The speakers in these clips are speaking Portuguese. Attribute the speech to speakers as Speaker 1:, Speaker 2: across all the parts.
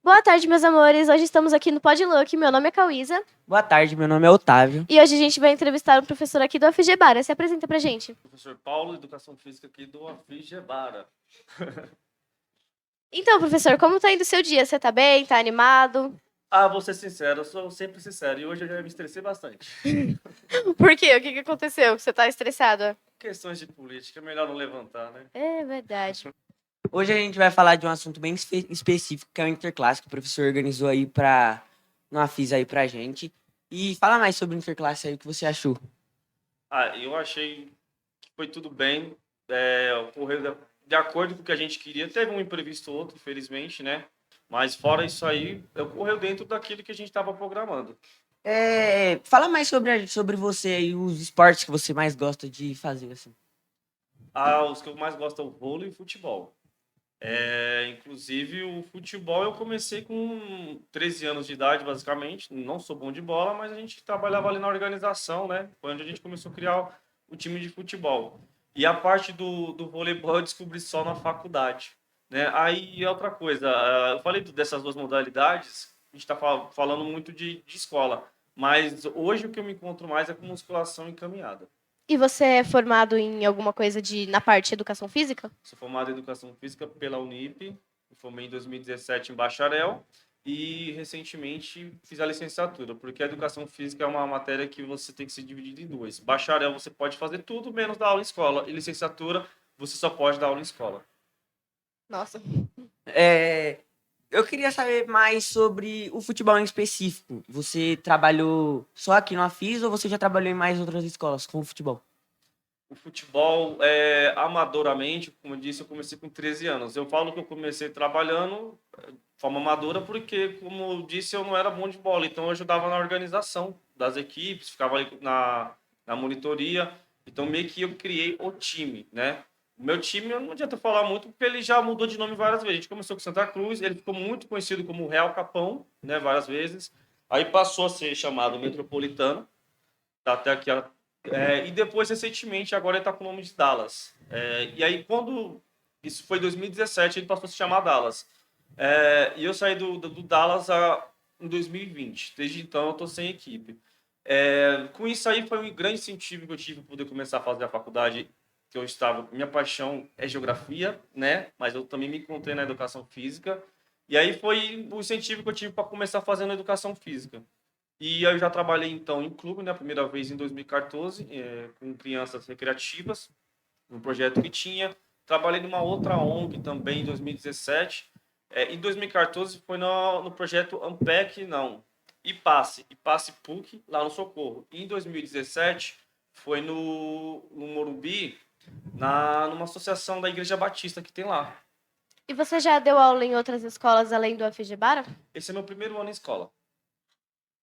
Speaker 1: Boa tarde, meus amores. Hoje estamos aqui no Pod Look. Meu nome é Cauísa.
Speaker 2: Boa tarde, meu nome é Otávio.
Speaker 1: E hoje a gente vai entrevistar um professor aqui do FGBara. Se apresenta pra gente.
Speaker 3: Professor Paulo, Educação Física aqui do Afrigebara.
Speaker 1: Então, professor, como tá indo o seu dia? Você tá bem? Tá animado?
Speaker 3: Vou ser sincero, eu sou sempre sincero e hoje eu já me estressei bastante.
Speaker 1: Por quê? O que aconteceu? Você tá estressado?
Speaker 3: Questões de política, é melhor não levantar, né?
Speaker 1: É verdade.
Speaker 2: Hoje a gente vai falar de um assunto bem específico, que é o Interclasse, que o professor organizou aí no AFIS aí pra gente. E fala mais sobre o Interclasse aí, o que você achou.
Speaker 3: Eu achei que foi tudo bem, ocorreu de acordo com o que a gente queria. Teve um imprevisto ou outro, infelizmente, né? Mas fora isso aí, ocorreu dentro daquilo que a gente estava programando.
Speaker 2: Fala mais sobre você aí, os esportes que você mais gosta de fazer, assim.
Speaker 3: Os que eu mais gosto é o vôlei e o futebol. Inclusive, o futebol eu comecei com 13 anos de idade, basicamente. Não sou bom de bola, mas a gente trabalhava ali na organização, né? Foi onde a gente começou a criar o time de futebol. E a parte do voleibol eu descobri só na faculdade, né? Aí, outra coisa, eu falei dessas duas modalidades, a gente está falando muito de escola, mas hoje o que eu me encontro mais é com musculação e caminhada.
Speaker 1: E você é formado em alguma coisa na parte de educação física?
Speaker 3: Sou formado em Educação Física pela Unip, me formei em 2017 em bacharel e recentemente fiz a licenciatura, porque a Educação Física é uma matéria que você tem que se dividir em duas. Bacharel você pode fazer tudo menos dar aula em escola, e licenciatura você só pode dar aula em escola.
Speaker 1: Nossa.
Speaker 2: É, eu queria saber mais sobre o futebol em específico. Você trabalhou só aqui no AFIS ou você já trabalhou em mais outras escolas com futebol?
Speaker 3: O futebol, amadoramente, como eu disse, eu comecei com 13 anos. Eu falo que eu comecei trabalhando de forma amadora porque, como eu disse, eu não era bom de bola. Então, eu ajudava na organização das equipes, ficava ali na monitoria. Então, meio que eu criei o time, né? O meu time, eu não adianta falar muito, porque ele já mudou de nome várias vezes. A gente começou com Santa Cruz, ele ficou muito conhecido como Real Capão, né? Várias vezes. Aí passou a ser chamado Metropolitano, tá até aqui e depois, recentemente, agora ele está com o nome de Dallas. E aí, quando... Isso foi em 2017, ele passou a se chamar Dallas. E eu saí do Dallas em 2020. Desde então, eu estou sem equipe. Com isso aí, foi um grande incentivo que eu tive para poder começar a fazer a faculdade que eu estava. Minha paixão é geografia, né? Mas eu também me encontrei na educação física. E aí foi o incentivo que eu tive para começar fazendo educação física. E eu já trabalhei, então, em clube, né? A primeira vez em 2014, com crianças recreativas, um projeto que tinha. Trabalhei numa outra ONG também em 2017. Em 2014 foi no projeto Ampec, não, IPASSE PUC, lá no Socorro. E em 2017 foi no Morumbi, numa associação da Igreja Batista que tem lá.
Speaker 1: E você já deu aula em outras escolas além do FGBara?
Speaker 3: Esse é meu primeiro ano em escola.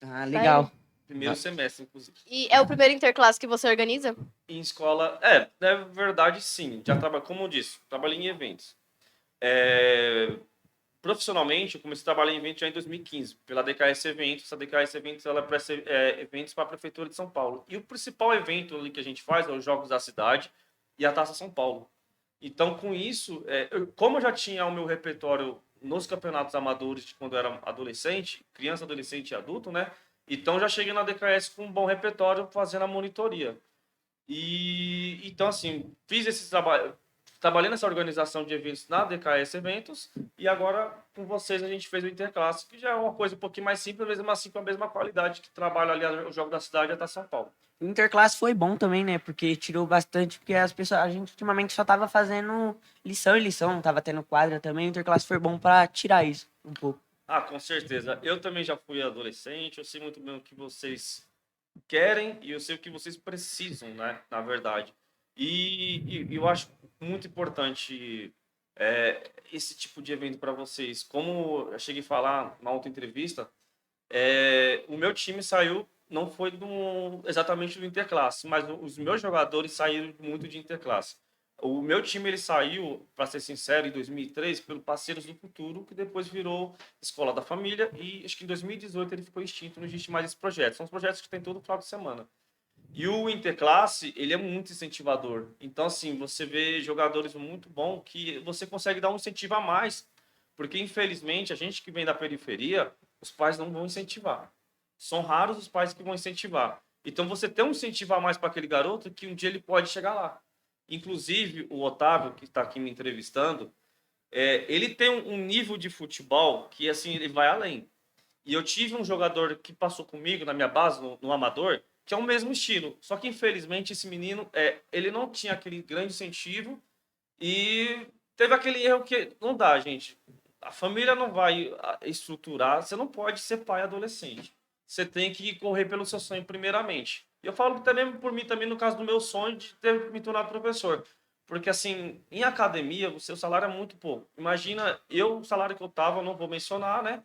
Speaker 2: Ah,
Speaker 1: Sério?
Speaker 2: legal.
Speaker 3: Primeiro semestre, inclusive.
Speaker 1: E é o primeiro interclasse que você organiza?
Speaker 3: Em escola, na verdade, sim. Já trabalho, como eu disse, trabalhei em eventos. Profissionalmente, eu comecei a trabalhar em eventos já em 2015, pela DKS Eventos. A DKS Eventos ela presta eventos para a Prefeitura de São Paulo. E o principal evento ali que a gente faz é os Jogos da Cidade e a Taça São Paulo. Então, com isso, como eu já tinha o meu repertório nos campeonatos amadores de quando eu era adolescente, criança, adolescente e adulto, né? Então, já cheguei na DKS com um bom repertório fazendo a monitoria. E então, assim, fiz esse trabalho, trabalhei nessa organização de eventos na DKS Eventos e agora com vocês a gente fez o Interclasse, que já é uma coisa um pouquinho mais simples, mesmo assim com a mesma qualidade que trabalha ali o Jogo da Cidade até São Paulo.
Speaker 2: O Interclasse foi bom também, né? Porque tirou bastante, porque as pessoas, a gente ultimamente só tava fazendo lição e lição, não tava tendo quadra também. O Interclasse foi bom pra tirar isso um pouco.
Speaker 3: Com certeza. Eu também já fui adolescente, eu sei muito bem o que vocês querem e eu sei o que vocês precisam, né? Na verdade. E eu acho muito importante esse tipo de evento para vocês. Como eu cheguei a falar na outra entrevista, o meu time saiu, não foi exatamente do Interclasse, mas os meus jogadores saíram muito de Interclasse. O meu time ele saiu, para ser sincero, em 2003 pelo Parceiros do Futuro, que depois virou Escola da Família e acho que em 2018 ele ficou extinto, não existe mais esse projeto. São os projetos que tem todo final de semana. E o Interclasse, ele é muito incentivador. Então, assim, você vê jogadores muito bons que você consegue dar um incentivo a mais Porque, infelizmente, a gente que vem da periferia, os pais não vão incentivar. São raros os pais que vão incentivar. Então, você tem um incentivo a mais para aquele garoto que um dia ele pode chegar lá. Inclusive, o Otávio, que está aqui me entrevistando, ele tem um nível de futebol que, assim, ele vai além. E eu tive um jogador que passou comigo na minha base, no Amador, que é o mesmo estilo. Só que, infelizmente, esse menino, ele não tinha aquele grande incentivo e teve aquele erro que não dá, gente. A família não vai estruturar, você não pode ser pai adolescente. Você tem que correr pelo seu sonho primeiramente. E eu falo também por mim, também no caso do meu sonho de ter me tornado professor. Porque, assim, em academia, o seu salário é muito pouco. Imagina, o salário que eu tava, eu não vou mencionar, né?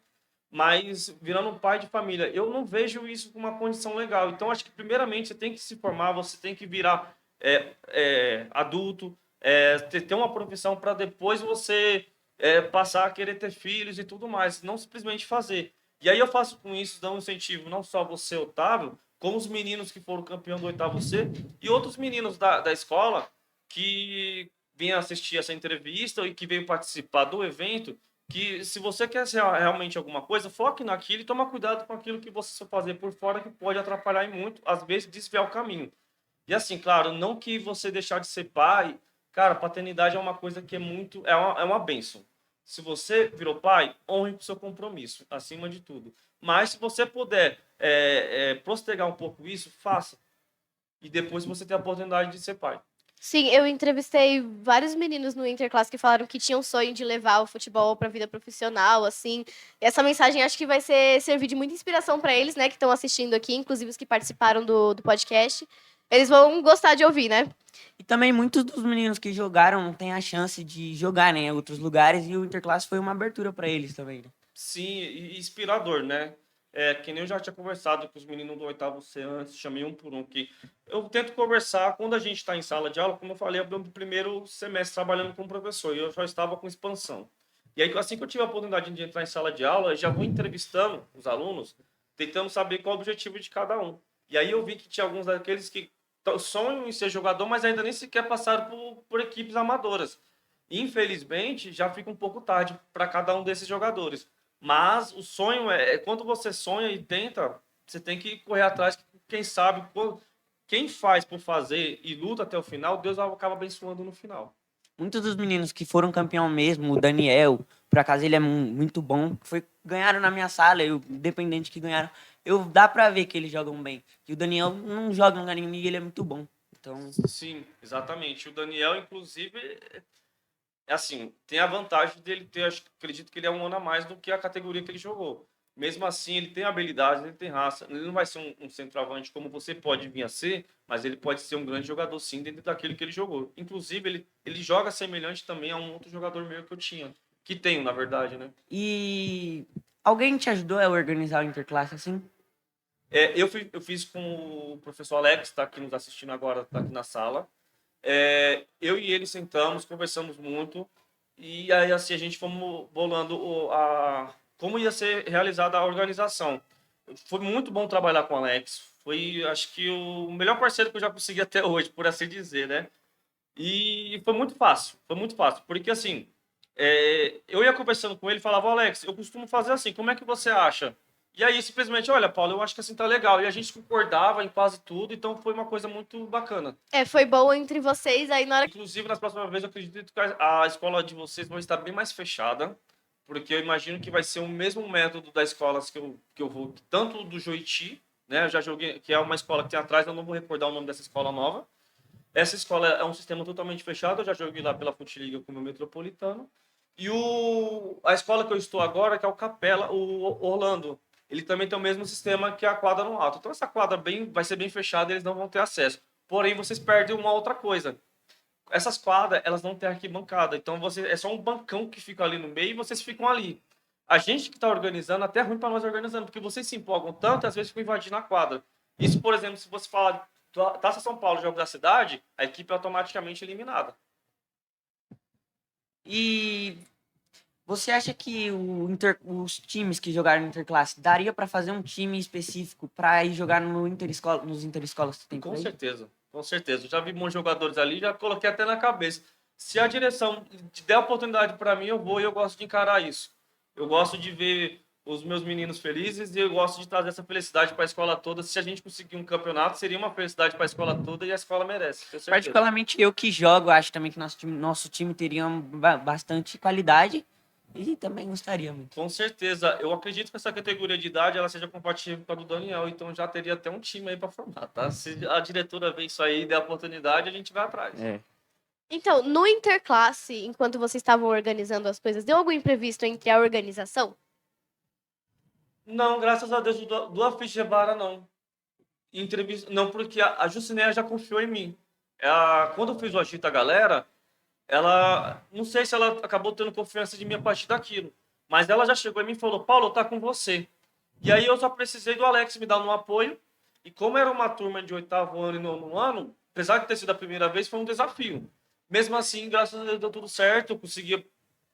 Speaker 3: Mas virando um pai de família, eu não vejo isso com uma condição legal. Então, acho que primeiramente você tem que se formar, você tem que virar adulto, ter uma profissão para depois você passar a querer ter filhos e tudo mais, não simplesmente fazer. E aí eu faço com isso, dando um incentivo não só você, Otávio, como os meninos que foram campeão do oitavo C e outros meninos da escola que vêm assistir essa entrevista e que veio participar do evento, que se você quer ser realmente alguma coisa, foque naquilo e toma cuidado com aquilo que você fazer por fora, que pode atrapalhar e muito, às vezes desviar o caminho. E assim, claro, não que você deixar de ser pai, cara, paternidade é uma coisa que é uma bênção. Se você virou pai, honre o seu compromisso, acima de tudo. Mas se você puder postergar um pouco isso, faça. E depois você tem a oportunidade de ser pai.
Speaker 1: Sim, eu entrevistei vários meninos no Interclasse que falaram que tinham sonho de levar o futebol para a vida profissional, assim. E essa mensagem acho que vai servir de muita inspiração para eles, né, que estão assistindo aqui, inclusive os que participaram do podcast. Eles vão gostar de ouvir, né?
Speaker 2: E também muitos dos meninos que jogaram não têm a chance de jogar, né, em outros lugares, e o Interclasse foi uma abertura para eles também, né?
Speaker 3: Sim, e inspirador, né? Que nem eu já tinha conversado com os meninos do oitavo C antes, chamei um por um, que eu tento conversar quando a gente está em sala de aula, como eu falei, eu no primeiro semestre trabalhando como professor, e eu já estava com expansão. E aí, assim que eu tive a oportunidade de entrar em sala de aula, eu já vou entrevistando os alunos, tentando saber qual é o objetivo de cada um. E aí eu vi que tinha alguns daqueles que sonham em ser jogador, mas ainda nem sequer passaram por equipes amadoras. Infelizmente, já fica um pouco tarde para cada um desses jogadores. Mas o sonho quando você sonha e tenta, você tem que correr atrás. Quem sabe, quem faz por fazer e luta até o final, Deus acaba abençoando no final.
Speaker 2: Muitos dos meninos que foram campeão mesmo, o Daniel, por acaso ele é muito bom, ganharam na minha sala, independente que ganharam, dá pra ver que eles jogam bem. E o Daniel não joga em lugar nenhum e ele é muito bom. Então,
Speaker 3: sim, exatamente. O Daniel, inclusive, assim, tem a vantagem dele ter, acredito que ele é um ano a mais do que a categoria que ele jogou. Mesmo assim, ele tem habilidade, ele tem raça. Ele não vai ser um centroavante como você pode vir a ser, mas ele pode ser um grande jogador sim dentro daquilo que ele jogou. Inclusive, ele joga semelhante também a um outro jogador meu que eu tinha. Que tenho, na verdade, né?
Speaker 2: e alguém te ajudou a organizar o Interclasse assim?
Speaker 3: Eu fiz com o professor Alex, está aqui nos assistindo agora, está aqui na sala. Eu e ele sentamos, conversamos muito, e aí assim a gente fomos bolando como ia ser realizada a organização. Foi muito bom trabalhar com o Alex, foi acho que o melhor parceiro que eu já consegui até hoje, por assim dizer, né? E foi muito fácil, porque assim, eu ia conversando com ele e falava, Alex, eu costumo fazer assim, como é que você acha? E aí, simplesmente, olha, Paulo, eu acho que assim tá legal. E a gente concordava em quase tudo, então foi uma coisa muito bacana.
Speaker 1: Foi bom entre vocês, aí na hora
Speaker 3: Inclusive, nas próximas vezes, eu acredito que a escola de vocês vai estar bem mais fechada, porque eu imagino que vai ser o mesmo método das escolas que eu vou, tanto do Joiti, né? Eu já joguei, que é uma escola que tem atrás, eu não vou recordar o nome dessa escola nova. Essa escola é um sistema totalmente fechado, eu já joguei lá pela Futiliga com o meu Metropolitano. E a escola que eu estou agora, que é o Capela, o Orlando, ele também tem o mesmo sistema que a quadra no alto. Então essa quadra vai ser bem fechada, eles não vão ter acesso. Porém, vocês perdem uma outra coisa. Essas quadras, elas não têm arquibancada. Então é só um bancão que fica ali no meio e vocês ficam ali. A gente que está organizando, até é ruim para nós organizando, porque vocês se empolgam tanto, às vezes ficam invadindo a quadra. Isso, por exemplo, se você falar Taça São Paulo, jogo da cidade, a equipe é automaticamente eliminada.
Speaker 2: E você acha que os times que jogaram no Interclasse daria para fazer um time específico para ir jogar nos interescolas que tem por
Speaker 3: Com
Speaker 2: aí?
Speaker 3: certeza, com certeza. Eu já vi bons jogadores ali, já coloquei até na cabeça. Se a direção der a oportunidade para mim, eu vou e eu gosto de encarar isso. Eu gosto de ver os meus meninos felizes e eu gosto de trazer essa felicidade para a escola toda. Se a gente conseguir um campeonato, seria uma felicidade para a escola toda e a escola merece, tenho certeza.
Speaker 2: Particularmente eu que jogo, acho também que nosso time teria bastante qualidade e também gostaria muito.
Speaker 3: Com certeza. Eu acredito que essa categoria de idade ela seja compatível com a do Daniel, então já teria até um time aí para formar, tá? Se a diretora ver isso aí e der a oportunidade, a gente vai atrás.
Speaker 2: É.
Speaker 1: Então, no Interclasse, enquanto vocês estavam organizando as coisas, deu algum imprevisto entre a organização?
Speaker 3: Não, graças a Deus, do Afixebara, não. Entrevista, não, porque a Jucinéia já confiou em mim. Quando eu fiz o Agita Galera, ela, não sei se ela acabou tendo confiança de mim a partir daquilo, mas ela já chegou em mim e falou, Paulo, tá com você. E aí eu só precisei do Alex me dar um apoio, e como era uma turma de 8º ano e 9º ano, apesar de ter sido a primeira vez, foi um desafio. Mesmo assim, graças a Deus deu tudo certo, eu consegui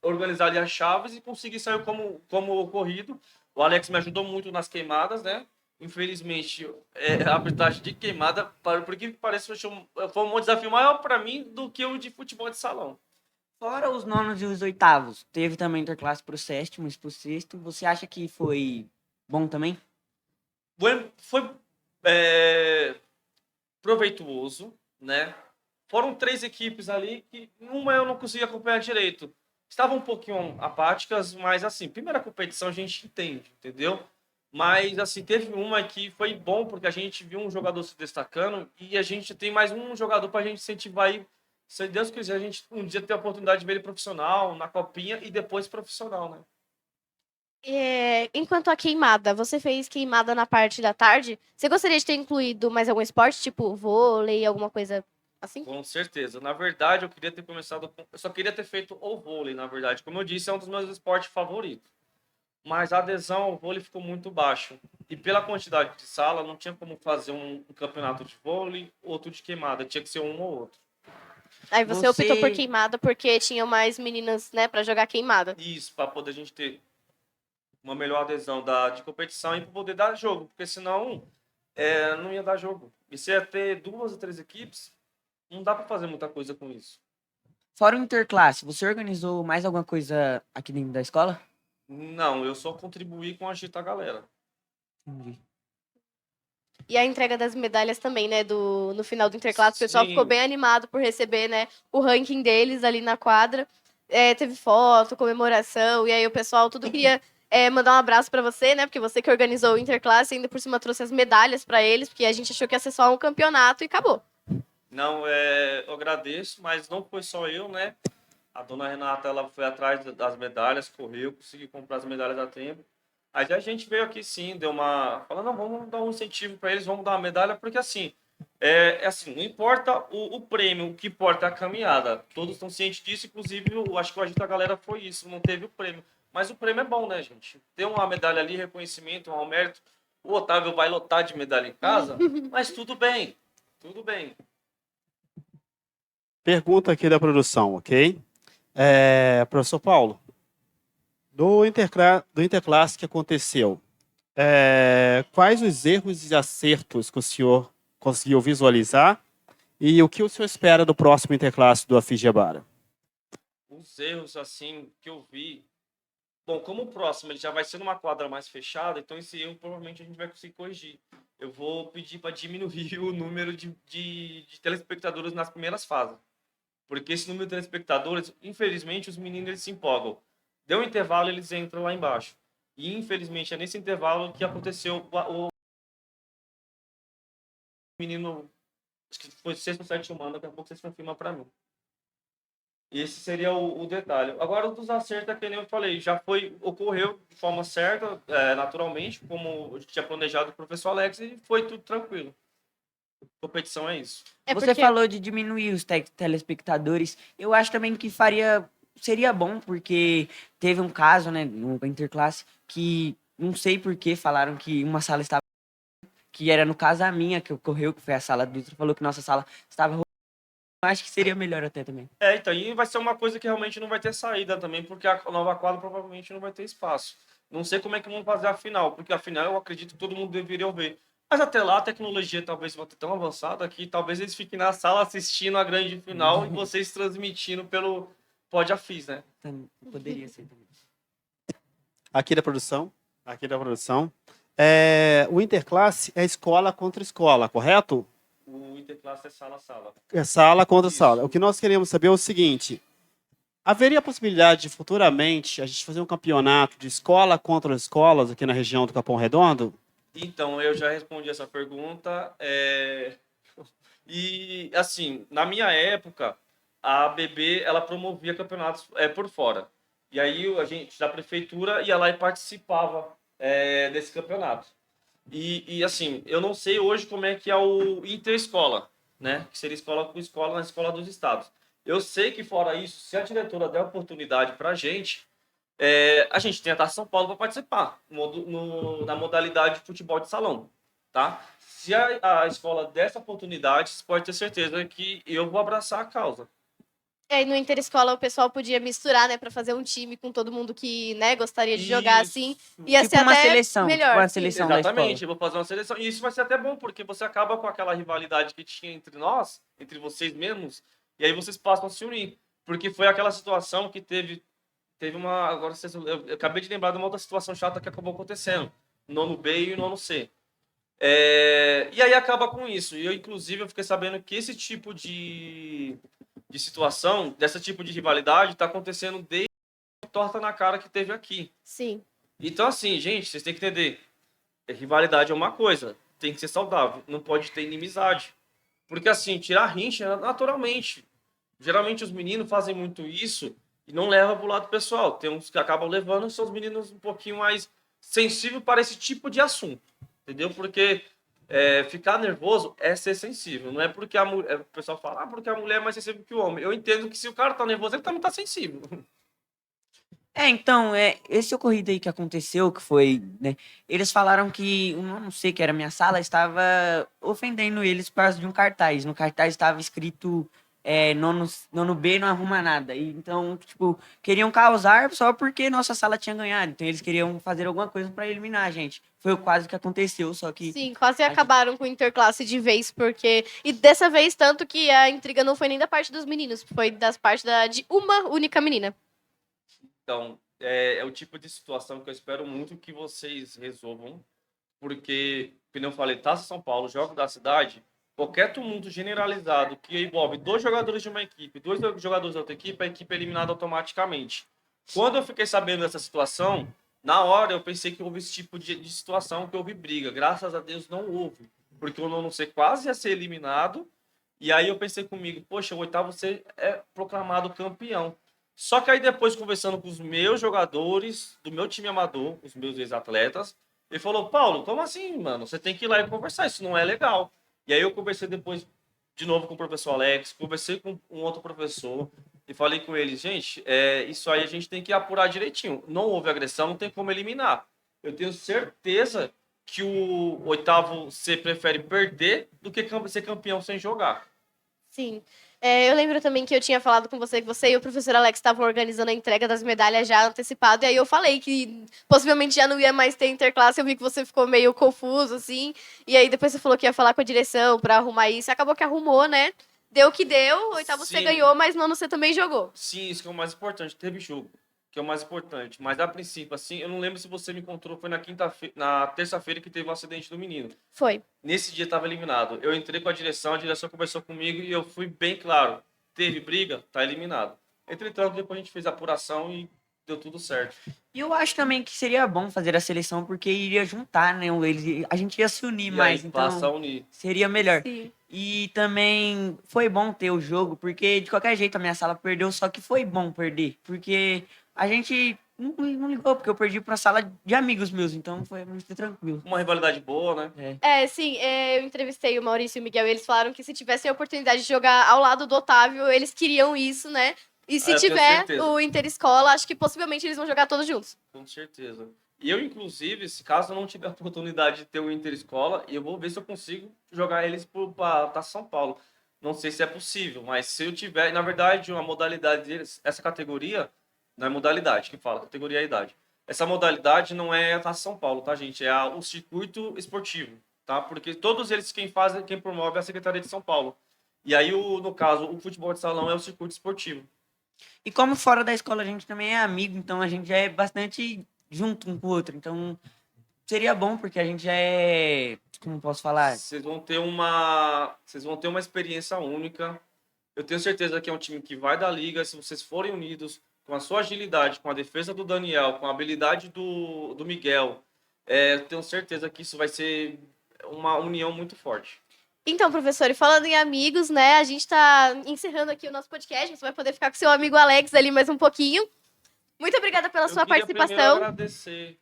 Speaker 3: organizar ali as chaves e consegui sair como ocorrido. O Alex me ajudou muito nas queimadas, né? Infelizmente, a arbitragem de queimada, por que parece, foi um desafio maior para mim do que o de futebol de salão.
Speaker 2: Fora os nonos e os oitavos, teve também interclasse pro sétimo e pro sexto. Você acha que foi bom também?
Speaker 3: Foi proveituoso, né? Foram 3 equipes ali que uma eu não consegui acompanhar direito. Estavam um pouquinho apáticas, mas assim, primeira competição a gente entende, entendeu? Mas assim, teve uma que foi bom porque a gente viu um jogador se destacando e a gente tem mais um jogador para a gente incentivar aí. Se Deus quiser, a gente um dia ter a oportunidade de ver ele profissional, na copinha e depois profissional, né?
Speaker 1: Enquanto a queimada, você fez queimada na parte da tarde, você gostaria de ter incluído mais algum esporte, tipo vôlei, alguma coisa assim?
Speaker 3: Com certeza. Na verdade, eu queria ter começado eu só queria ter feito o vôlei, na verdade. Como eu disse, é um dos meus esportes favoritos. Mas a adesão ao vôlei ficou muito baixo. E pela quantidade de sala, não tinha como fazer um campeonato de vôlei, outro de queimada. Tinha que ser um ou outro.
Speaker 1: Aí você optou por
Speaker 2: Você
Speaker 1: queimada porque tinham mais meninas, né, pra jogar queimada.
Speaker 3: Isso, para poder a gente ter uma melhor adesão de competição e para poder dar jogo. Porque senão não ia dar jogo. E se ia ter 2 ou 3 equipes, não dá para fazer muita coisa com isso.
Speaker 2: Fora o interclasse, você organizou mais alguma coisa aqui dentro da escola?
Speaker 3: Não, eu só contribuí com a Agita Galera.
Speaker 2: Entendi.
Speaker 1: E a entrega das medalhas também, né, no final do Interclasse, o pessoal
Speaker 3: Sim.
Speaker 1: ficou bem animado por receber, né, o ranking deles ali na quadra. Teve foto, comemoração, e aí o pessoal tudo queria mandar um abraço pra você, né, porque você que organizou o Interclasse, ainda por cima trouxe as medalhas pra eles, porque a gente achou que ia ser só um campeonato e acabou.
Speaker 3: Não, eu agradeço, mas não foi só eu, né? A dona Renata, ela foi atrás das medalhas, correu, conseguiu comprar as medalhas a tempo. Aí a gente veio aqui sim, deu uma... Falando, não, vamos dar um incentivo para eles, vamos dar uma medalha, porque assim, assim, não importa o prêmio, o que importa é a caminhada. Todos estão cientes disso, inclusive, eu acho que o Agita Galera foi isso, não teve o prêmio. Mas o prêmio é bom, né, gente? Ter uma medalha ali, reconhecimento, um mérito. O Otávio vai lotar de medalha em casa, mas tudo bem, tudo bem.
Speaker 4: Pergunta aqui da produção, ok? Professor Paulo, do Interclasse que aconteceu, quais os erros e acertos que o senhor conseguiu visualizar e o que o senhor espera do próximo Interclasse do Afixebara?
Speaker 3: Os erros, assim, que eu vi... Bom, como o próximo ele já vai ser numa quadra mais fechada, então esse erro provavelmente a gente vai conseguir corrigir. Eu vou pedir para diminuir o número de telespectadores nas primeiras fases. Porque esse número de telespectadores, infelizmente, os meninos eles se empolgam. Deu um intervalo, eles entram lá embaixo. E, infelizmente, é nesse intervalo que aconteceu o menino, acho que foi 6º ou 7º ano, daqui a pouco vocês confirmam para mim. Esse seria o detalhe. Agora, dos acertos, é que nem eu falei, ocorreu de forma certa, naturalmente, como tinha planejado o professor Alex, e foi tudo tranquilo. Competição é isso.
Speaker 2: Você falou de diminuir os telespectadores. Eu acho também que seria bom, porque teve um caso, né, no Interclasse, que não sei por que falaram que uma sala estava... Que era, no caso, a minha, que ocorreu, que foi a sala do Dutra, falou que nossa sala estava... Eu acho que seria melhor até também.
Speaker 3: Então, e vai ser uma coisa que realmente não vai ter saída também, porque a nova quadra provavelmente não vai ter espaço. Não sei como é que vão fazer a final, porque a final eu acredito que todo mundo deveria ver. Mas até lá a tecnologia talvez vá ter tão avançada que talvez eles fiquem na sala assistindo a grande final e vocês transmitindo pelo Pod Afis, né?
Speaker 2: Poderia ser também.
Speaker 4: Aqui da produção. Aqui da produção. O Interclasse é escola contra escola, correto?
Speaker 3: O Interclasse é sala a sala.
Speaker 4: É sala contra
Speaker 3: Isso.
Speaker 4: sala. O que nós queremos saber é o seguinte: haveria a possibilidade de futuramente a gente fazer um campeonato de escola contra escolas aqui na região do Capão Redondo?
Speaker 3: Então, eu já respondi essa pergunta. E, assim, na minha época, a ABB, ela promovia campeonatos por fora. E aí, a gente, da prefeitura, ia lá e participava desse campeonato. E, assim, eu não sei hoje como é que é o interescola, né? Que seria escola com escola na escola dos estados. Eu sei que, fora isso, se a diretora der oportunidade para a gente tem a Taça São Paulo para participar na modalidade de futebol de salão, tá? Se a escola der essa oportunidade, você pode ter certeza que eu vou abraçar a causa.
Speaker 1: E no Interescola o pessoal podia misturar, né, pra fazer um time com todo mundo que, né, gostaria de jogar assim. Ia
Speaker 2: Tipo
Speaker 1: ser
Speaker 2: uma
Speaker 1: até
Speaker 2: seleção,
Speaker 1: melhor.
Speaker 2: tipo uma
Speaker 1: sim.
Speaker 2: seleção da escola.
Speaker 3: Exatamente, eu vou fazer uma seleção. E isso vai ser até bom, porque você acaba com aquela rivalidade que tinha entre nós, entre vocês mesmos, e aí vocês passam a se unir. Porque foi aquela situação que teve uma. Agora eu acabei de lembrar de uma outra situação chata que acabou acontecendo. Nono B e nono C. E aí acaba com isso. E eu, inclusive, eu fiquei sabendo que esse tipo de situação, desse tipo de rivalidade, está acontecendo desde a torta na cara que teve aqui.
Speaker 1: Sim.
Speaker 3: Então, assim, gente, vocês têm que entender. Rivalidade é uma coisa, tem que ser saudável, não pode ter inimizade. Porque, assim, tirar rincha naturalmente. Geralmente os meninos fazem muito isso e não levam pro lado pessoal. Tem uns que acabam levando, são os meninos um pouquinho mais sensíveis para esse tipo de assunto. Entendeu? Porque ficar nervoso é ser sensível. Não é porque a mulher. O pessoal fala, porque a mulher é mais sensível que o homem. Eu entendo que se o cara tá nervoso, ele também tá sensível.
Speaker 2: Então, esse ocorrido aí que aconteceu, que foi, né? Eles falaram que, eu não sei que era minha sala, estava ofendendo eles por causa de um cartaz. No cartaz estava escrito nono B não arruma nada. E, então, tipo, queriam causar só porque nossa sala tinha ganhado. Então, eles queriam fazer alguma coisa para eliminar a gente. Foi quase que aconteceu, só que.
Speaker 1: Sim, quase
Speaker 2: a gente-
Speaker 1: acabaram com o Interclasse de vez, porque. E dessa vez, tanto que a intriga não foi nem da parte dos meninos, foi das partes de uma única menina.
Speaker 3: Então, é o tipo de situação que eu espero muito que vocês resolvam, porque, como eu falei, Taça São Paulo, Jogo da Cidade, qualquer tumulto generalizado que envolve 2 jogadores de uma equipe, 2 jogadores da outra equipe, a equipe é eliminada automaticamente. Quando eu fiquei sabendo dessa situação, na hora eu pensei que houve esse tipo de situação, que houve briga. Graças a Deus não houve, porque o nono C quase ia ser eliminado, e aí eu pensei comigo, poxa, o oitavo C é proclamado campeão. Só que aí depois, conversando com os meus jogadores do meu time amador, os meus ex-atletas, ele falou, Paulo, como assim, mano? Você tem que ir lá e conversar, isso não é legal. E aí eu conversei depois de novo com o professor Alex, conversei com um outro professor e falei com eles, gente, isso aí a gente tem que apurar direitinho. Não houve agressão, não tem como eliminar. Eu tenho certeza que o oitavo C prefere perder do que ser campeão sem jogar.
Speaker 1: Sim. Eu lembro também que eu tinha falado com você que você e o professor Alex estavam organizando a entrega das medalhas já antecipado, e aí eu falei que possivelmente já não ia mais ter interclasse, eu vi que você ficou meio confuso, assim, e aí depois você falou que ia falar com a direção pra arrumar isso, e acabou que arrumou, né? Deu o que deu, o oitavo você
Speaker 3: Sim.
Speaker 1: ganhou, mas nono você também jogou.
Speaker 3: Sim, isso que é o mais importante. Teve jogo, que é o mais importante. Mas a princípio, assim, eu não lembro se você me encontrou, foi na terça-feira que teve o acidente do menino.
Speaker 1: Foi.
Speaker 3: Nesse dia estava eliminado. Eu entrei com a direção conversou comigo e eu fui bem claro. Teve briga, tá eliminado. Entretanto, depois a gente fez a apuração e deu tudo certo.
Speaker 2: E eu acho também que seria bom fazer a seleção, porque iria juntar, né? A gente ia se unir
Speaker 3: E
Speaker 2: mais,
Speaker 3: aí
Speaker 2: então
Speaker 3: passa a unir.
Speaker 2: seria melhor.
Speaker 1: Sim.
Speaker 2: E também foi bom ter o jogo, porque de qualquer jeito a minha sala perdeu, só que foi bom perder, porque a gente não ligou, porque eu perdi pra sala de amigos meus, então foi muito tranquilo.
Speaker 3: Uma rivalidade boa, né?
Speaker 1: Sim, eu entrevistei o Maurício e o Miguel e eles falaram que se tivessem a oportunidade de jogar ao lado do Otávio, eles queriam isso, né? E se
Speaker 3: Eu tenho
Speaker 1: tiver
Speaker 3: certeza.
Speaker 1: o Interescola, acho que possivelmente eles vão jogar todos juntos.
Speaker 3: Com certeza. E eu, inclusive, se caso eu não tiver a oportunidade de ter o Interescola, eu vou ver se eu consigo jogar eles para São Paulo. Não sei se é possível, mas se eu tiver, na verdade, uma modalidade deles, essa categoria, não é modalidade que fala, categoria é idade. Essa modalidade não é a São Paulo, tá, gente? É o circuito esportivo. tá? Porque todos eles quem promove é a Secretaria de São Paulo. E aí, no caso, o futebol de salão é o circuito esportivo.
Speaker 2: E como fora da escola a gente também é amigo, então a gente já é bastante junto um com o outro. Então seria bom porque a gente já é, como posso falar?
Speaker 3: Vocês vão ter uma experiência única. Eu tenho certeza que é um time que vai dar liga se vocês forem unidos com a sua agilidade, com a defesa do Daniel, com a habilidade do Miguel. Eu tenho certeza que isso vai ser uma união muito forte.
Speaker 1: Então, professor, e falando em amigos, né? A gente tá encerrando aqui o nosso podcast. Você vai poder ficar com seu amigo Alex ali mais um pouquinho. Muito obrigada pela sua
Speaker 3: Eu queria primeiro
Speaker 1: participação.
Speaker 3: agradecer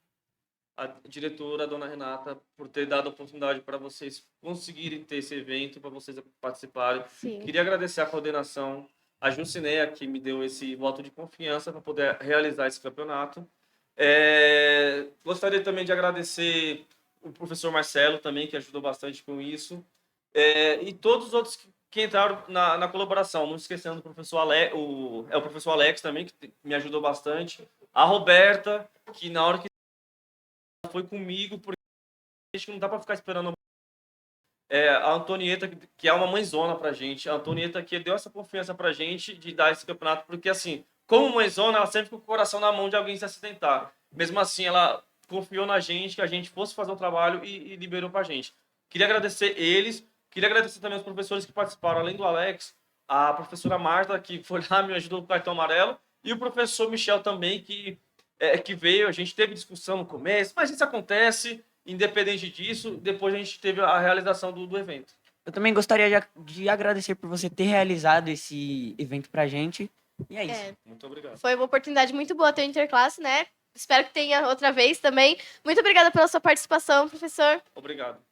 Speaker 3: a diretora, a dona Renata, por ter dado a oportunidade para vocês conseguirem ter esse evento, para vocês participarem.
Speaker 1: Sim.
Speaker 3: Queria agradecer a coordenação, a Jucineia, que me deu esse voto de confiança para poder realizar esse campeonato. Gostaria também de agradecer o professor Marcelo também, que ajudou bastante com isso. E todos os outros que entraram na colaboração, não esquecendo do professor o professor Alex também, que me ajudou bastante. A Roberta, que na hora que foi comigo, porque a gente não dá para ficar esperando. A Antonieta, que é uma mãezona pra gente. A Antonieta que deu essa confiança pra gente de dar esse campeonato, porque assim, como mãezona, ela sempre com o coração na mão de alguém se acidentar. Mesmo assim, ela confiou na gente, que a gente fosse fazer o trabalho e liberou pra gente. Queria agradecer eles, queria agradecer também os professores que participaram, além do Alex, a professora Marta, que foi lá, me ajudou com o cartão amarelo, e o professor Michel também, que veio. A gente teve discussão no começo, mas isso acontece. Independente disso, depois a gente teve a realização do evento.
Speaker 2: Eu também gostaria de agradecer por você ter realizado esse evento pra gente. E é isso.
Speaker 3: Muito obrigado.
Speaker 1: Foi uma oportunidade muito boa ter o Interclasse, né? Espero que tenha outra vez também. Muito obrigada pela sua participação, professor.
Speaker 3: Obrigado.